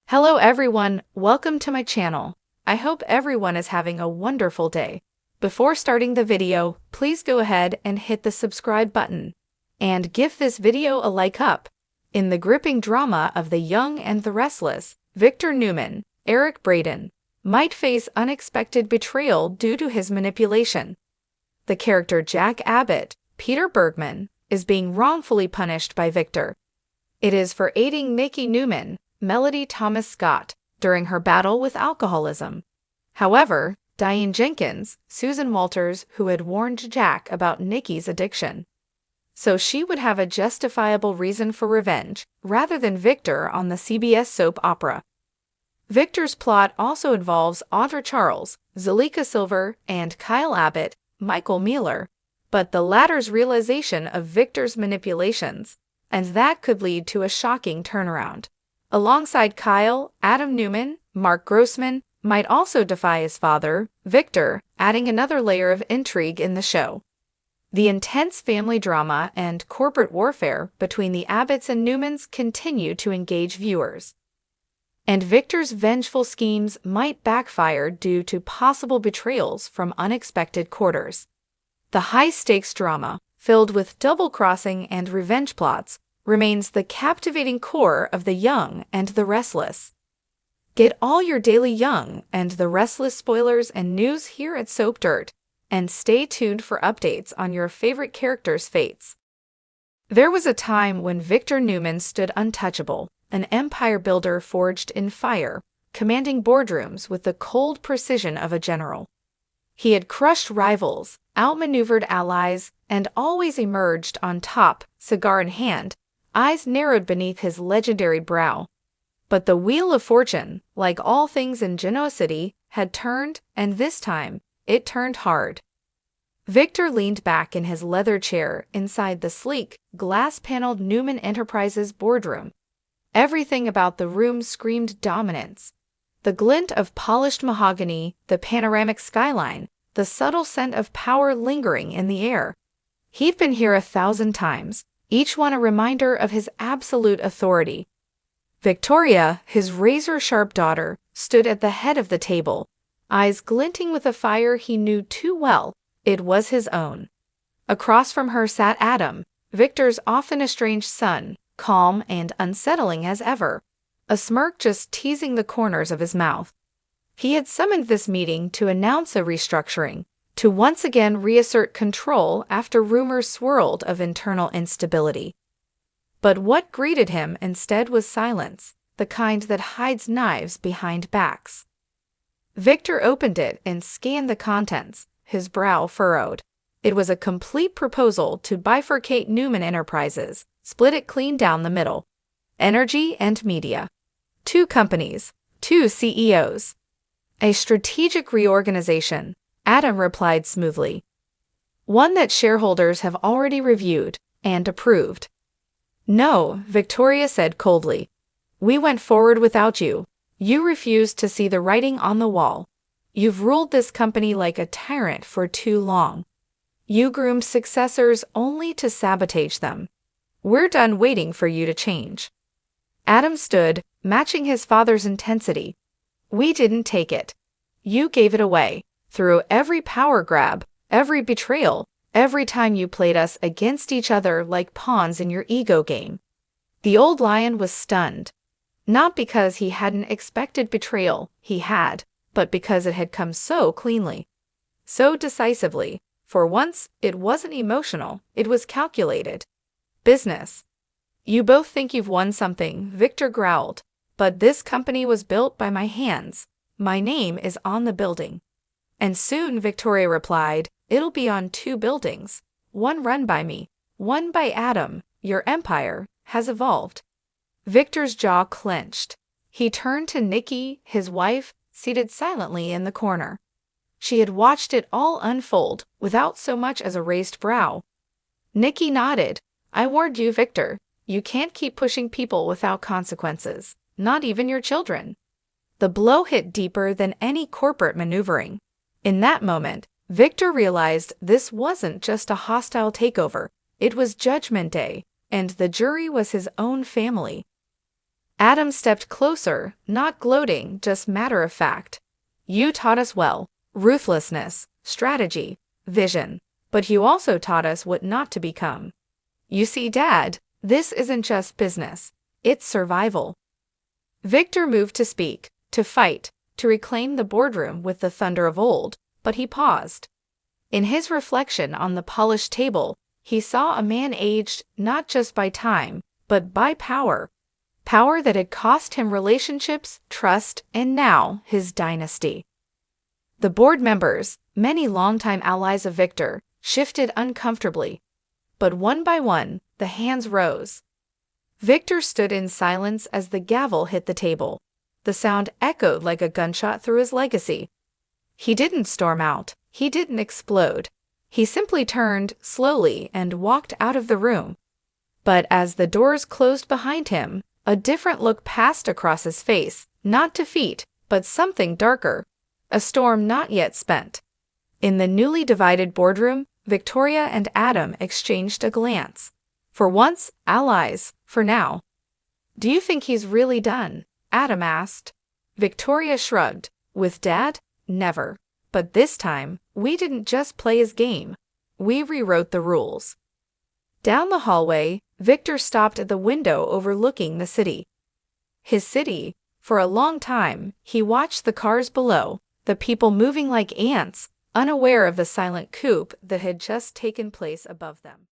Hello everyone, welcome to my channel. I hope everyone is having a wonderful day. Before starting the video, please go ahead and hit the subscribe button. And give this video a like up. In the gripping drama of The Young and the Restless, Victor Newman, Eric Braeden, might face unexpected betrayal due to his manipulation. The character Jack Abbott, Peter Bergman, is being wrongfully punished by Victor. It is for aiding Nikki Newman, Melody Thomas Scott, during her battle with alcoholism. However, Diane Jenkins, Susan Walters, who had warned Jack about Nikki's addiction. So she would have a justifiable reason for revenge, rather than Victor on the CBS soap opera. Victor's plot also involves Audra Charles, Zalika Silver, and Kyle Abbott, Michael Mueller, but the latter's realization of Victor's manipulations, and that could lead to a shocking turnaround. Alongside Kyle, Adam Newman, Mark Grossman might also defy his father, Victor, adding another layer of intrigue in the show. The intense family drama and corporate warfare between the Abbotts and Newmans continue to engage viewers. And Victor's vengeful schemes might backfire due to possible betrayals from unexpected quarters. The high-stakes drama, filled with double-crossing and revenge plots, remains the captivating core of The Young and the Restless. Get all your daily Young and the Restless spoilers and news here at Soap Dirt, and stay tuned for updates on your favorite characters' fates. There was a time when Victor Newman stood untouchable, an empire builder forged in fire, commanding boardrooms with the cold precision of a general. He had crushed rivals, outmaneuvered allies, and always emerged on top, cigar in hand, eyes narrowed beneath his legendary brow. But the wheel of fortune, like all things in Genoa City, had turned, and this time, it turned hard. Victor leaned back in his leather chair inside the sleek, glass-paneled Newman Enterprises boardroom. Everything about the room screamed dominance. The glint of polished mahogany, the panoramic skyline, the subtle scent of power lingering in the air. He'd been here 1,000 times, each one a reminder of his absolute authority. Victoria, his razor-sharp daughter, stood at the head of the table, eyes glinting with a fire he knew too well. It was his own. Across from her sat Adam, Victor's often estranged son, calm and unsettling as ever, a smirk just teasing the corners of his mouth. He had summoned this meeting to announce a restructuring, to once again reassert control after rumors swirled of internal instability. But what greeted him instead was silence, the kind that hides knives behind backs. Victor opened it and scanned the contents, his brow furrowed. It was a complete proposal to bifurcate Newman Enterprises, split it clean down the middle. Energy and media. 2 companies, 2 CEOs. A strategic reorganization, Adam replied smoothly. One that shareholders have already reviewed and approved. No, Victoria said coldly. We went forward without you. You refused to see the writing on the wall. You've ruled this company like a tyrant for too long. You groomed successors only to sabotage them. We're done waiting for you to change. Adam stood, matching his father's intensity. We didn't take it. You gave it away. Through every power grab, every betrayal, every time you played us against each other like pawns in your ego game. The old lion was stunned. Not because he hadn't expected betrayal, he had, but because it had come so cleanly. So decisively. For once, it wasn't emotional, it was calculated. Business. You both think you've won something, Victor growled. But this company was built by my hands. My name is on the building. And soon, Victoria replied, it'll be on 2 buildings. One run by me, one by Adam. Your empire has evolved. Victor's jaw clenched. He turned to Nikki, his wife, seated silently in the corner. She had watched it all unfold, without so much as a raised brow. Nikki nodded. I warned you, Victor. You can't keep pushing people without consequences, not even your children. The blow hit deeper than any corporate maneuvering. In that moment, Victor realized this wasn't just a hostile takeover, it was Judgment Day, and the jury was his own family. Adam stepped closer, not gloating, just matter of fact. You taught us well, ruthlessness, strategy, vision, but you also taught us what not to become. You see, Dad, this isn't just business, it's survival. Victor moved to speak, to fight, to reclaim the boardroom with the thunder of old, but he paused. In his reflection on the polished table, he saw a man aged not just by time, but by power. Power that had cost him relationships, trust, and now his dynasty. The board members, many longtime allies of Victor, shifted uncomfortably. But one by one, the hands rose. Victor stood in silence as the gavel hit the table. The sound echoed like a gunshot through his legacy. He didn't storm out. He didn't explode. He simply turned slowly and walked out of the room. But as the doors closed behind him, a different look passed across his face, not defeat, but something darker, a storm not yet spent. In the newly divided boardroom, Victoria and Adam exchanged a glance. For once, allies, for now. "Do you think he's really done?" Adam asked. Victoria shrugged. "With Dad? Never. But this time, we didn't just play his game. We rewrote the rules." Down the hallway, Victor stopped at the window overlooking the city. His city. For a long time, he watched the cars below, the people moving like ants, unaware of the silent coup that had just taken place above them.